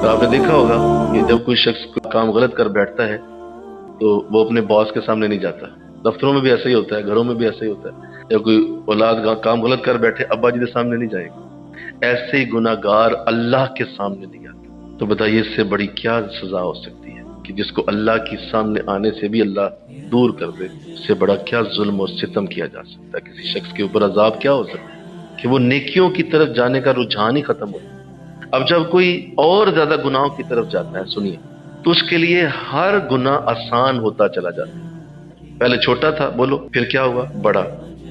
तो आपने देखा होगा कि जब कोई शख्स कोई काम गलत कर बैठता है तो वो अपने बॉस के सामने नहीं जाता। दफ्तरों में भी ऐसा ही होता है, घरों में भी ऐसा ही होता है। जब कोई औलाद काम गलत कर बैठे अब्बा जी के सामने नहीं जाएगा। ऐसे ही गुनाहगार अल्लाह के सामने नहीं आता। तो बताइए इससे बड़ी क्या सजा हो सकती है कि जिसको अल्लाह के सामने आने से भी अल्लाह दूर कर दे। इससे बड़ा क्या जुल्म और सितम किया जा सकता है। किसी शख्स के ऊपर अजाब क्या हो सकता है कि वो नेकियों की तरफ जाने का रुझान ही खत्म हो। अब जब कोई और ज्यादा गुनाहों की तरफ जाता है, सुनिए, तो उसके लिए हर गुनाह आसान होता चला जाता है। पहले छोटा था, बोलो, फिर क्या हुआ, बड़ा,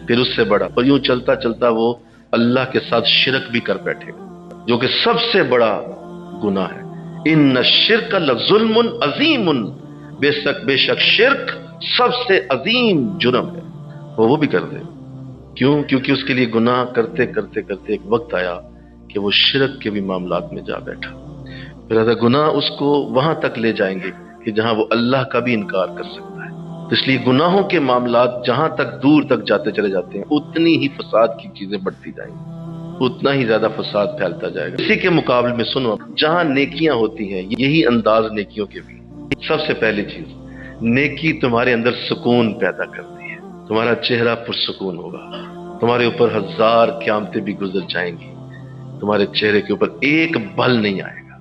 फिर उससे बड़ा, और यूं चलता चलता वो अल्लाह के साथ शिरक भी कर बैठेगा, जो कि सबसे बड़ा गुनाह है। इन्न शिर्क लजुल्मुन अजीमुन, बेशक शिर्क सबसे अजीम जुर्म है। वो भी कर दे। क्यों? क्योंकि उसके लिए गुनाह करते करते करते एक वक्त आया कि वो शिरक के भी मामलात में जा बैठा। फिर गुनाह उसको वहां तक ले जाएंगे कि जहां वो अल्लाह का भी इनकार कर सकता है। तो इसलिए गुनाहों के मामलात जहां तक दूर तक जाते चले जाते हैं, उतनी ही फसाद की चीजें बढ़ती जाएंगी, उतना ही ज्यादा फसाद फैलता जाएगा। इसी के मुकाबले में सुनो, जहां नेकियां होती हैं, यही अंदाज नेकियों के भी। सबसे पहली चीज, नेकी तुम्हारे अंदर सुकून पैदा करती है। तुम्हारा चेहरा पुरसुकून होगा, तुम्हारे ऊपर हजार क़यामतें भी गुजर जाएंगी, तुम्हारे चेहरे के ऊपर एक बल नहीं आएगा।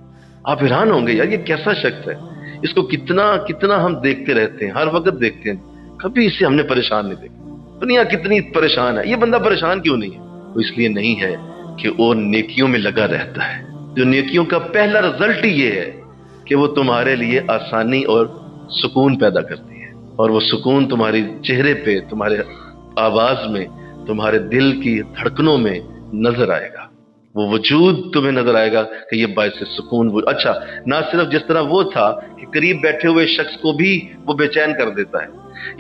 आप हैरान होंगे, यार ये कैसा शख्स है, इसको कितना कितना हम देखते रहते हैं, हर वक्त देखते हैं, कभी इसे हमने परेशान नहीं देखा। दुनिया कितनी परेशान है, ये बंदा परेशान क्यों नहीं है? वो इसलिए नहीं है कि वो नेकियों में लगा रहता है। जो नेकियों का पहला रिजल्ट ही ये है कि वो तुम्हारे लिए आसानी और सुकून पैदा करती है, और वो सुकून तुम्हारे चेहरे पे, तुम्हारे आवाज में, तुम्हारे दिल की धड़कनों में नजर आएगा। वो वजूद तुम्हें नजर आएगा कि ये बायस सुकून। अच्छा, ना सिर्फ जिस तरह वो था कि करीब बैठे हुए शख्स को भी वो बेचैन कर देता है,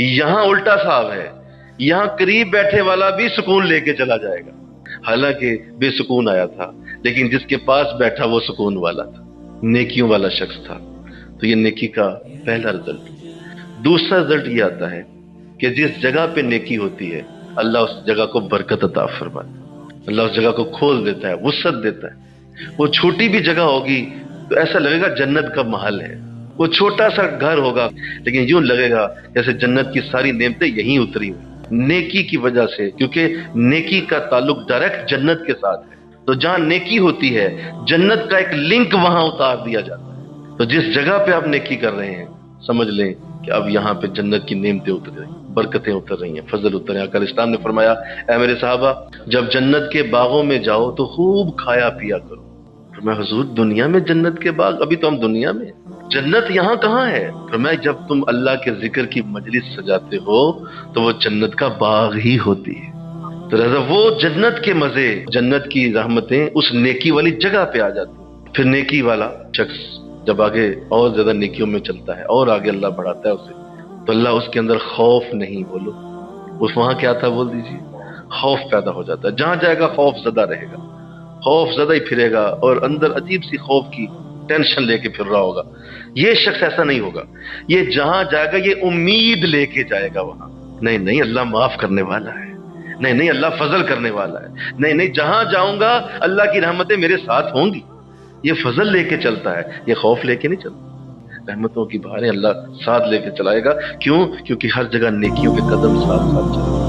यहां उल्टा साहब है, यहां करीब बैठे वाला भी सुकून लेके चला जाएगा। हालांकि बेसुकून आया था, लेकिन जिसके पास बैठा वो सुकून वाला था, नेकियों वाला शख्स था। तो ये नेकी का पहला रिजल्ट। दूसरा रिजल्ट ये आता है कि जिस जगह पे नेकी होती है, अल्लाह उस जगह को बरकत अता फरमाता है, अल्लाह उस जगह को खोल देता है, वुसअत देता है। वो छोटी भी जगह होगी तो ऐसा लगेगा जन्नत का महल है। वो छोटा सा घर होगा, लेकिन यूं लगेगा जैसे जन्नत की सारी नेमतें यहीं उतरी हुई, नेकी की वजह से। क्योंकि नेकी का ताल्लुक डायरेक्ट जन्नत के साथ है। तो जहां नेकी होती है, जन्नत का एक लिंक वहां उतार दिया जाता है। तो जिस जगह पे आप नेकी कर रहे हैं, समझ लें कि अब यहाँ पे जन्नत की नेमतें उतर रही, बरकतें उतर रही हैं, फजल उतर रहे हैं। अकल इस्लाम ने फरमाया, ऐ मेरे साहबा, जब जन्नत के बागों में जाओ तो खूब खाया पिया करो। फरमाया, हुजूर दुनिया में जन्नत के बाग? अभी तो हम दुनिया में, जन्नत यहाँ कहाँ है? फरमाया, जब तुम अल्लाह के जिक्र की मजलिस सजाते हो तो वो जन्नत का बाग ही होती है। तो रज़ा वो जन्नत के मजे, जन्नत की रहमतें उस नेकी वाली जगह पे आ जाती। फिर नेकी वाला शख्स जब आगे और ज्यादा नेकियों में चलता है और आगे अल्लाह बढ़ाता है उसे, तो अल्लाह उसके अंदर खौफ नहीं, बोलो उस वहां क्या था, बोल दीजिए, खौफ पैदा हो जाता है। जहां जाएगा खौफ ज़दा रहेगा, खौफ ज़दा ही फिरेगा, और अंदर अजीब सी खौफ की टेंशन लेके फिर रहा होगा। ये शख्स ऐसा नहीं होगा। ये जहां जाएगा ये उम्मीद लेके जाएगा वहां, नहीं नहीं अल्लाह माफ करने वाला है, नहीं नहीं अल्लाह फजल करने वाला है, नहीं नहीं जहां जाऊंगा अल्लाह की रहमतें मेरे साथ होंगी। ये फजल लेके चलता है, ये खौफ लेके नहीं चलता। रहमतों की बहारें अल्लाह साथ लेके चलाएगा। क्यों? क्योंकि हर जगह नेकियों के कदम साथ साथ चलते हैं।